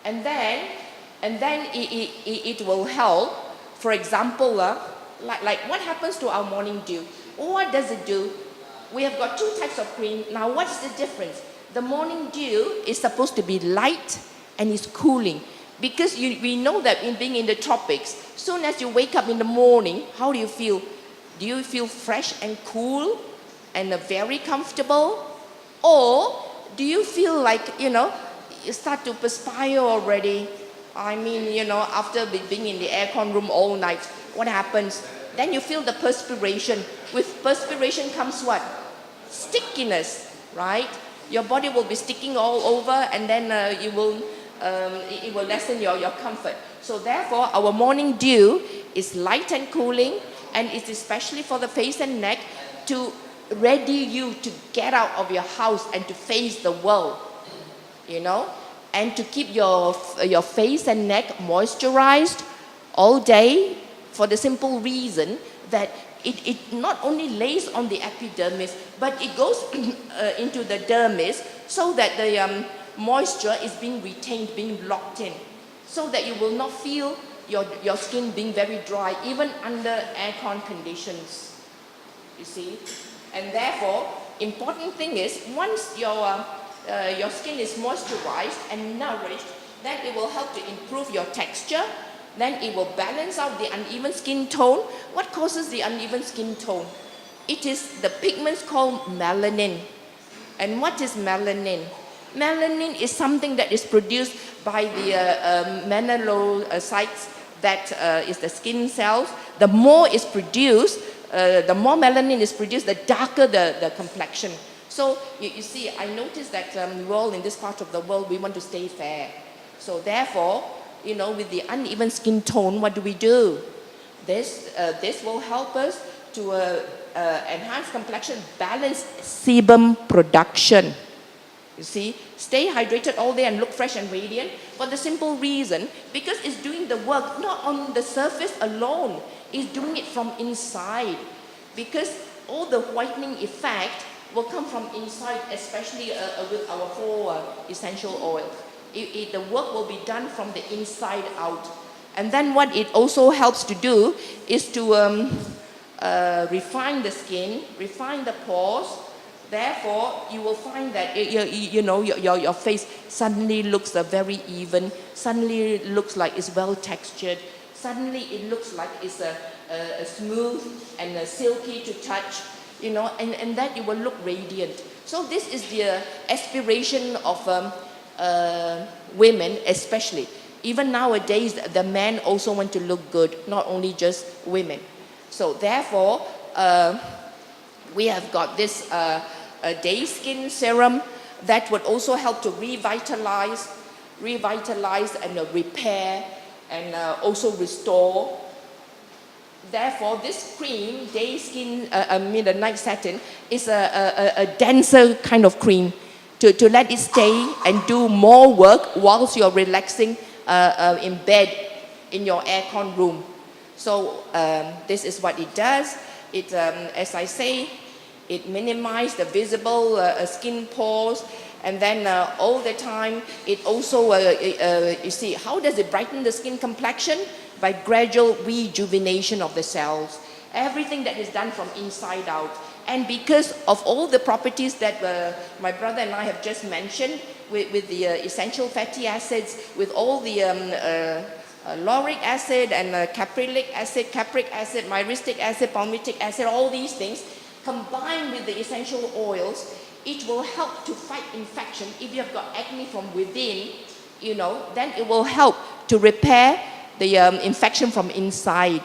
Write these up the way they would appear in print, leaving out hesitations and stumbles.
And then it will help. For example, like what happens to our morning dew? What does it do? We have got two types of cream. Now what's the difference? The morning dew is supposed to be light and is cooling. Because we know that in being in the tropics, soon as you wake up in the morning, how do you feel? Do you feel fresh and cool and very comfortable? Or do you feel like, you start to perspire already? I mean, after being in the aircon room all night, what happens? Then you feel the perspiration. With perspiration comes what? Stickiness, right? Your body will be sticking all over, and then it will lessen your comfort. So therefore, our morning dew is light and cooling, and it's especially for the face and neck to ready you to get out of your house and to face the world, and to keep your face and neck moisturized all day, for the simple reason that it not only lays on the epidermis, but it goes into the dermis, so that the moisture is being retained, being locked in, so that you will not feel your skin being very dry, even under aircon conditions, you see. And therefore, important thing is, once your skin is moisturized and nourished, then it will help to improve your texture. Then it will balance out the uneven skin tone. What causes the uneven skin tone? It is the pigments called melanin. And what is melanin? Melanin is something that is produced by the melanocytes, that is the skin cells. The more is produced, the more melanin is produced, the darker the complexion. So you see, I noticed that we're all in this part of the world, we want to stay fair. So therefore, with the uneven skin tone, what do? This will help us to enhance complexion, balance sebum production. You see, stay hydrated all day and look fresh and radiant, for the simple reason, because it's doing the work not on the surface alone, it's doing it from inside. Because all the whitening effect will come from inside, especially with our 4 essential oils. The work will be done from the inside out. And then what it also helps to do is to refine the skin, refine the pores. Therefore, you will find that your face suddenly looks very even, suddenly looks like it's well textured, suddenly it looks like it's smooth and silky to touch, and that you will look radiant. So this is the aspiration of women especially. Even nowadays, the men also want to look good, not only just women. So therefore, we have got this day skin serum that would also help to revitalize and repair and also restore. Therefore, this cream, day skin, the night satin, is a denser kind of cream to let it stay and do more work whilst you're relaxing in bed in your aircon room. So this is what it does. It, as I say, it minimizes the visible skin pores, and then all the time it also, you see, how does it brighten the skin complexion? By gradual rejuvenation of the cells. Everything that is done from inside out. And because of all the properties that my brother and I have just mentioned, with the essential fatty acids, with all the lauric acid and caprylic acid, capric acid, myristic acid, palmitic acid, all these things, combined with the essential oils, it will help to fight infection. If you have got acne from within, then it will help to repair the infection from inside.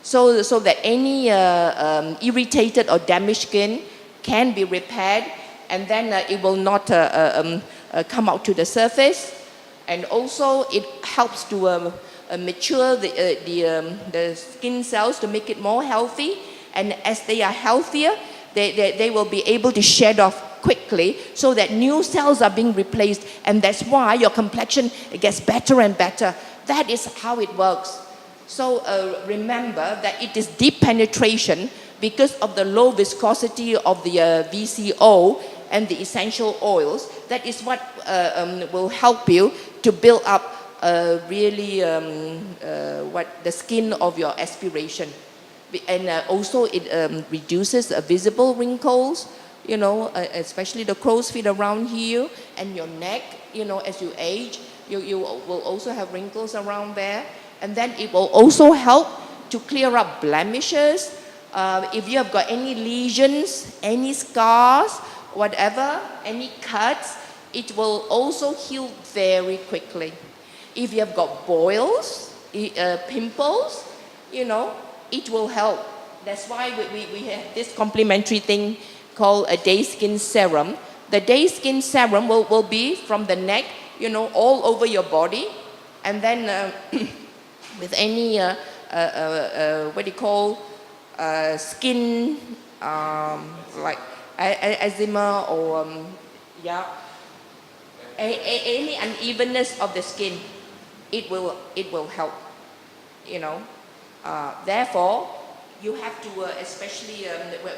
So that any irritated or damaged skin can be repaired, and then it will not come out to the surface. And also it helps to mature the skin cells to make it more healthy. And as they are healthier, they will be able to shed off quickly, so that new cells are being replaced. And that's why your complexion gets better and better. That is how it works. So remember that it is deep penetration because of the low viscosity of the VCO, and the essential oils. That is what will help you to build up really what the skin of your aspiration. And also it reduces visible wrinkles, especially the crow's feet around here and your neck, as you age, you will also have wrinkles around there. And then it will also help to clear up blemishes. If you have got any lesions, any scars, whatever, any cuts, it will also heal very quickly. If you have got boils, pimples, it will help. That's why we have this complimentary thing called a day skin serum. The day skin serum will be from the neck, all over your body. And then with any, what do you call, skin, like eczema or, any unevenness of the skin, it will help, Therefore, you have to, especially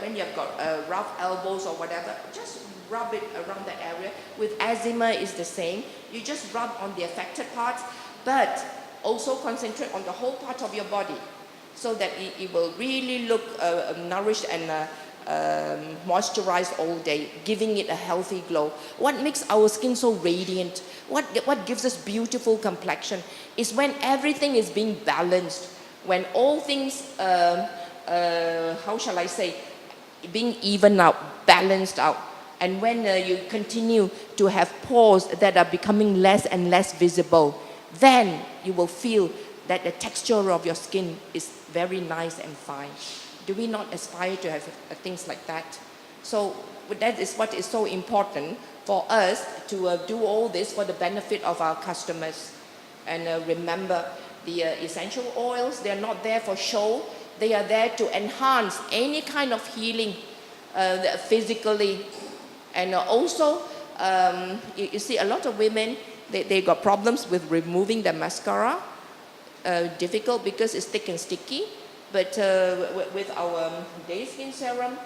when you've got rough elbows or whatever, just rub it around that area. With eczema, it's the same. You just rub on the affected parts, but also concentrate on the whole part of your body, so that it will really look nourished and moisturized all day, giving it a healthy glow. What makes our skin so radiant, what gives us beautiful complexion, is when everything is being balanced, when all things, how shall I say, being evened out, balanced out. And when you continue to have pores that are becoming less and less visible, then you will feel that the texture of your skin is very nice and fine. Do we not aspire to have things like that? So that is what is so important for us to do all this for the benefit of our customers. And remember, the essential oils, they're not there for show. They are there to enhance any kind of healing physically. And also, you see a lot of women, they got problems with removing the mascara. Difficult because it's thick and sticky. But with our day skin serum,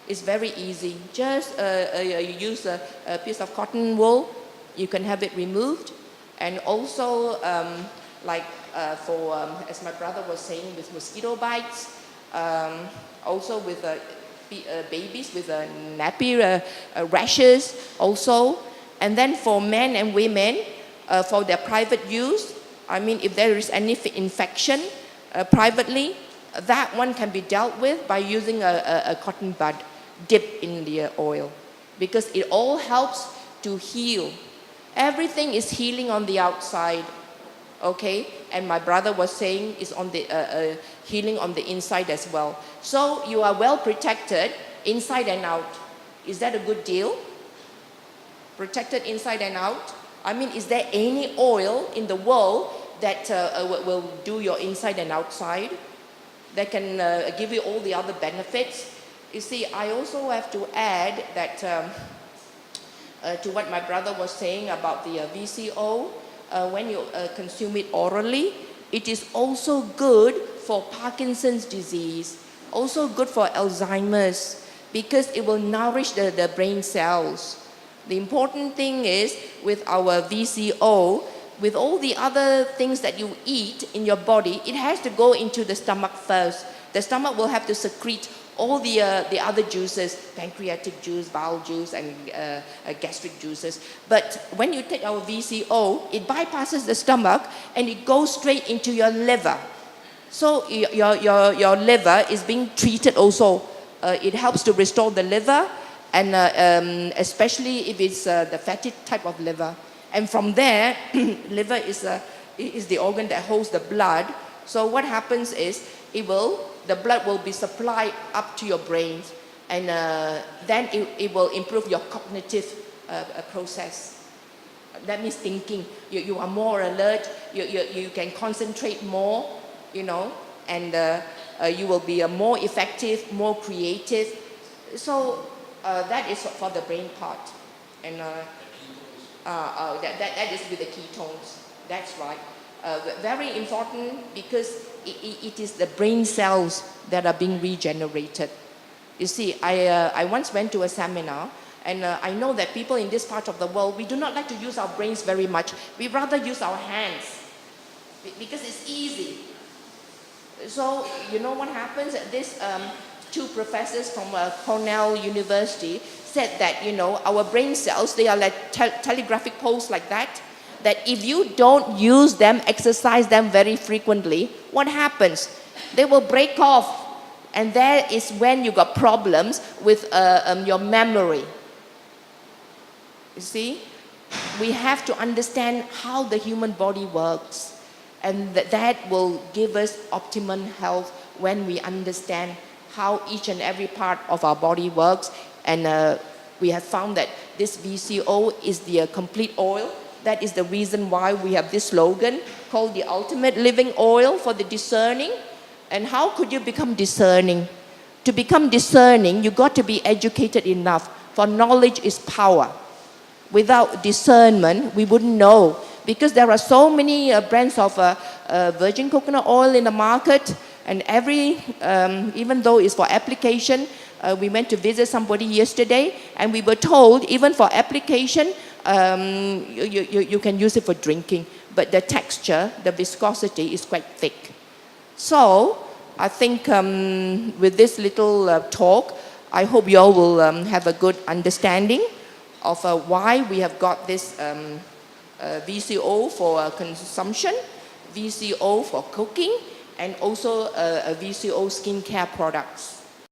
it's very easy. Just you use a piece of cotton wool, you can have it removed. And also, as my brother was saying, with mosquito bites, also with babies with nappy rashes also. And then for men and women, for their private use, I mean, if there is any infection privately, that one can be dealt with by using a cotton bud dipped in the oil, because it all helps to heal. Everything is healing on the outside, okay? And my brother was saying it's on the healing on the inside as well. So you are well protected inside and out. Is that a good deal? Protected inside and out? I mean, is there any oil in the world that will do your inside and outside, that can give you all the other benefits? You see, I also have to add that to what my brother was saying about the VCO, when you consume it orally, it is also good for Parkinson's disease, also good for Alzheimer's, because it will nourish the brain cells. The important thing is, with our VCO, with all the other things that you eat in your body, it has to go into the stomach first. The stomach will have to secrete all the other juices, pancreatic juice, bowel juice, and gastric juices. But when you take our VCO, it bypasses the stomach and it goes straight into your liver. So your liver is being treated also. It helps to restore the liver, and especially if it's the fatty type of liver. And from there, liver is the organ that holds the blood. So what happens is, the blood will be supplied up to your brain, and then it will improve your cognitive process. That means thinking. You are more alert, you can concentrate more, and you will be more effective, more creative. So that is for the brain part. And that is with the ketones. That's right. Very important, because it is the brain cells that are being regenerated. You see, I once went to a seminar, And I know that people in this part of the world, we do not like to use our brains very much. We rather use our hands because it's easy. So you know what happens? These two professors from Cornell University said that, you know, our brain cells, they are like telegraphic poles like that, that if you don't use them, exercise them very frequently, what happens? They will break off. And that is when you got problems with your memory. You see? We have to understand how the human body works. And that will give us optimum health when we understand how each and every part of our body works. And we have found that this VCO is the complete oil. That is the reason why we have this slogan called the ultimate living oil for the discerning. And how could you become discerning? To become discerning, you got to be educated enough, for knowledge is power. Without discernment, we wouldn't know, because there are so many brands of virgin coconut oil in the market, and even though it's for application, we went to visit somebody yesterday, and we were told even for application, you can use it for drinking, but the texture, the viscosity is quite thick. So I think with this little talk, I hope you all will have a good understanding of why we have got this VCO for consumption, VCO for cooking, and also a VCO skincare products.